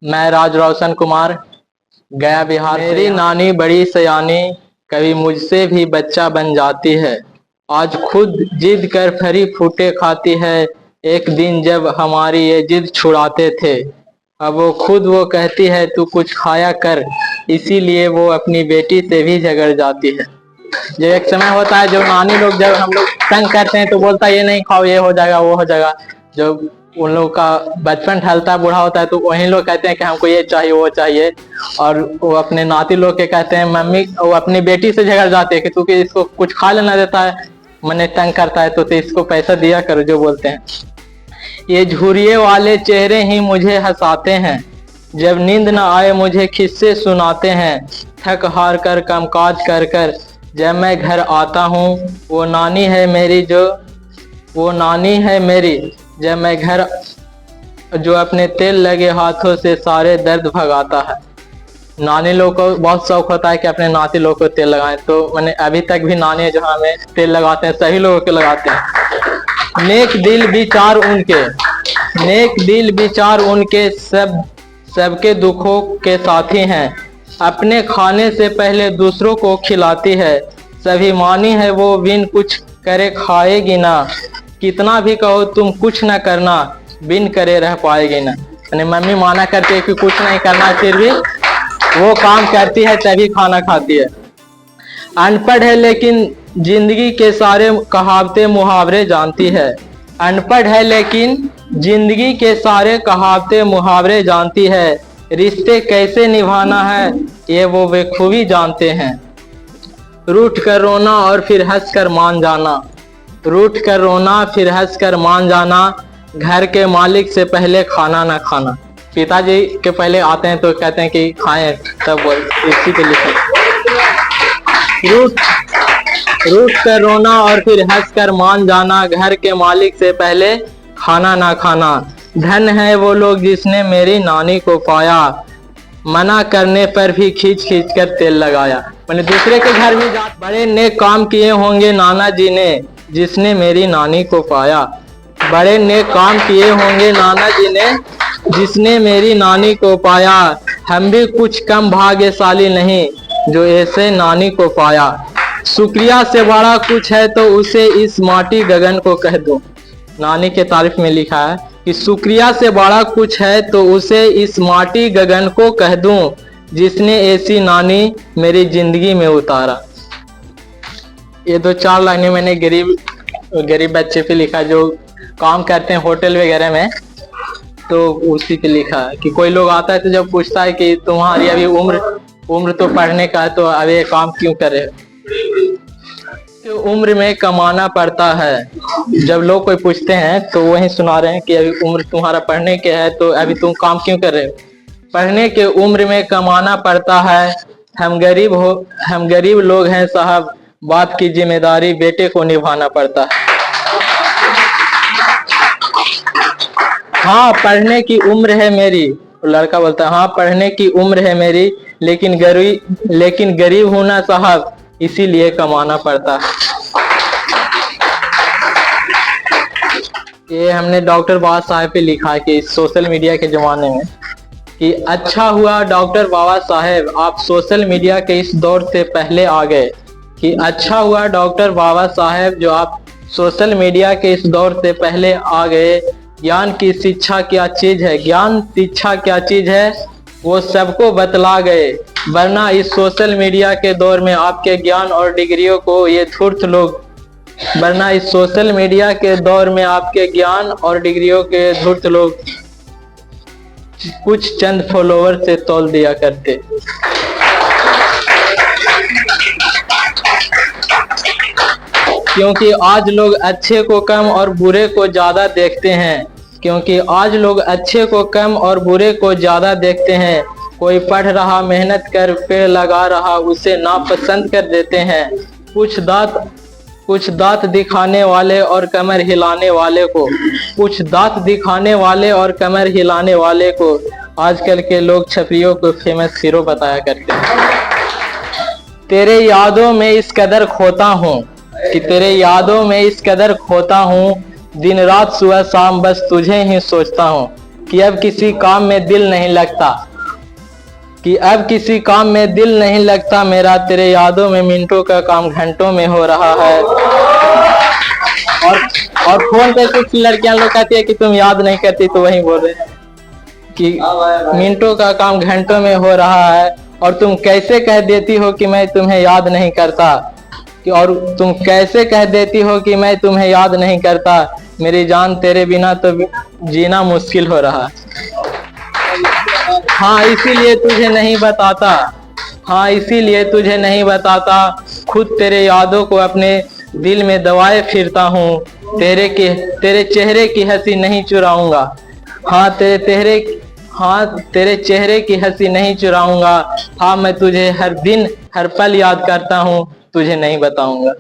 मैं राज रोशन कुमार, गया बिहार। मेरी नानी बड़ी सयानी, कभी मुझसे भी बच्चा बन जाती है। आज खुद जिद कर फरी फूटे खाती है। एक दिन जब हमारी ये जिद छुड़ाते थे, अब वो कहती है तू कुछ खाया कर, इसीलिए वो अपनी बेटी से भी झगड़ जाती है। जो एक समय होता है, जो नानी लोग जब हम लोग तंग करते हैं तो बोलता है ये नहीं खाओ, ये हो जाएगा, वो हो जाएगा। जब उन लोग का बचपन ढलता है, बूढ़ा होता है, तो वही लोग कहते हैं कि हमको ये चाहिए वो चाहिए। और वो अपने नाती लोग के कहते हैं, मम्मी वो अपनी बेटी से झगड़ जाते हैं कि तू कि इसको कुछ खा लेना देता है, मैंने तंग करता है तो इसको पैसा दिया करो, जो बोलते हैं। ये झुर्रिये वाले चेहरे ही मुझे हंसाते हैं, जब नींद न आए मुझे किस्से सुनाते हैं। थक हार कर कामकाज कर कर जब मैं घर आता हूँ, वो नानी है मेरी जब मैं घर, जो अपने तेल लगे हाथों से सारे दर्द भगाता है। नानी लोग को बहुत शौक होता है कि अपने नाती लोग को तेल लगाएं, तो मैंने अभी तक भी नानी जो हमें तेल लगाते हैं, सही लोगों के लगाते हैं। नेक दिल विचार उनके सबके दुखों के साथी हैं। अपने खाने से पहले दूसरों को खिलाती है। स्वाभिमानी है वो, बिन कुछ करे खाएगी ना। कितना भी कहो तुम कुछ न करना, बिन करे रह पाएगी ना। यानी मम्मी माना करती है कि कुछ नहीं करना, फिर भी वो काम करती है, तभी खाना खाती है। अनपढ़ है लेकिन जिंदगी के सारे कहावते मुहावरे जानती है। अनपढ़ है लेकिन जिंदगी के सारे कहावते मुहावरे जानती है। रिश्ते कैसे निभाना है ये वो बेखूबी जानते हैं। रूठ कर रोना और फिर हंस कर मान जाना, रूठ कर रोना फिर हंस कर मान जाना। घर के मालिक से पहले खाना ना खाना। पिताजी के पहले आते हैं तो कहते हैं कि खाएं, तब इसी पे लिखे। रूठ कर रोना और फिर हंस कर मान जाना। घर के मालिक से पहले खाना ना खाना। धन है वो लोग जिसने मेरी नानी को पाया, मना करने पर भी खींच खींच कर तेल लगाया। मैंने दूसरे के घर भी जा, बड़े नेक काम किए होंगे नाना जी ने, जिसने मेरी नानी को पाया। बड़े नेक काम किए होंगे नाना जी ने, जिसने मेरी नानी को पाया। हम भी कुछ कम भाग्यशाली नहीं, जो ऐसे नानी को पाया। शुक्रिया से बड़ा कुछ है तो उसे इस माटी गगन को कह दो। नानी के तारीफ में लिखा है कि शुक्रिया से बड़ा कुछ है तो उसे इस माटी गगन को कह दूं, जिसने ऐसी नानी मेरी जिंदगी में उतारा। ये 2-4 लाइनें मैंने गरीब बच्चे पे लिखा जो काम करते हैं होटल वगैरह में, तो उसी पे लिखा है कि कोई लोग आता है तो जब पूछता है कि तुम्हारी अभी उम्र तो पढ़ने का है, तो अब ये काम क्यों कर रहे हो? तो उम्र में कमाना पड़ता है। जब लोग कोई पूछते हैं तो वही सुना रहे हैं कि अभी उम्र तुम्हारा पढ़ने के है, तो अभी तुम काम क्यों कर रहे हो? पढ़ने के उम्र में कमाना पड़ता है। हम गरीब लोग हैं साहब, बाप की जिम्मेदारी बेटे को निभाना पड़ता है। हाँ पढ़ने की उम्र है मेरी, लड़का बोलता है हाँ पढ़ने की उम्र है मेरी, लेकिन गरीब हूं ना साहब, इसीलिए कमाना पड़ता है। ये हमने डॉक्टर बाबा साहेब पे लिखा है कि सोशल मीडिया के जमाने में, कि अच्छा हुआ डॉक्टर बाबा साहेब आप सोशल मीडिया के इस दौर से पहले आ गए। कि अच्छा हुआ डॉक्टर बाबा साहेब जो आप सोशल मीडिया के इस दौर से पहले आ गए। ज्ञान की शिक्षा क्या चीज है, ज्ञान शिक्षा क्या चीज है वो सबको बतला गए, वरना इस सोशल मीडिया के दौर में आपके ज्ञान और डिग्रियों को ये धूर्त लोग कुछ चंद फॉलोवर से तौल दिया करते। क्योंकि आज लोग अच्छे को कम और बुरे को ज्यादा देखते हैं। कोई पढ़ रहा मेहनत कर पेड़ लगा रहा, उसे नापसंद कर देते हैं। कुछ दांत दिखाने वाले और कमर हिलाने वाले को आजकल के लोग छपरियों को फेमस हीरो बताया करते हैं। तेरे यादों में इस कदर खोता हूँ, दिन रात सुबह शाम बस तुझे ही सोचता हूँ। कि अब किसी काम में दिल नहीं लगता, कि अब किसी काम में दिल नहीं लगता मेरा, तेरे यादों में मिनटों का काम घंटों में हो रहा है। और फोन पे कुछ लड़कियां लोग कहती है कि तुम याद नहीं करती, तो वही बोल रहे हैं कि मिनटों का काम घंटों में हो रहा है, और तुम कैसे कह देती हो कि मैं तुम्हें याद नहीं करता, और तुम कैसे कह देती हो कि मैं तुम्हें याद नहीं करता, मेरी जान तेरे बिना तो जीना मुश्किल हो रहा। हाँ इसीलिए तुझे नहीं बताता, हाँ इसीलिए तुझे नहीं बताता, खुद तेरे यादों को अपने दिल में दबाए फिरता हूँ, तेरे चेहरे की हंसी नहीं चुराऊंगा, हाँ तेरे चेहरे की हंसी नहीं चुराऊंगा, हाँ मैं तुझे हर दिन हर पल याद करता हूँ, तुझे नहीं बताऊंगा।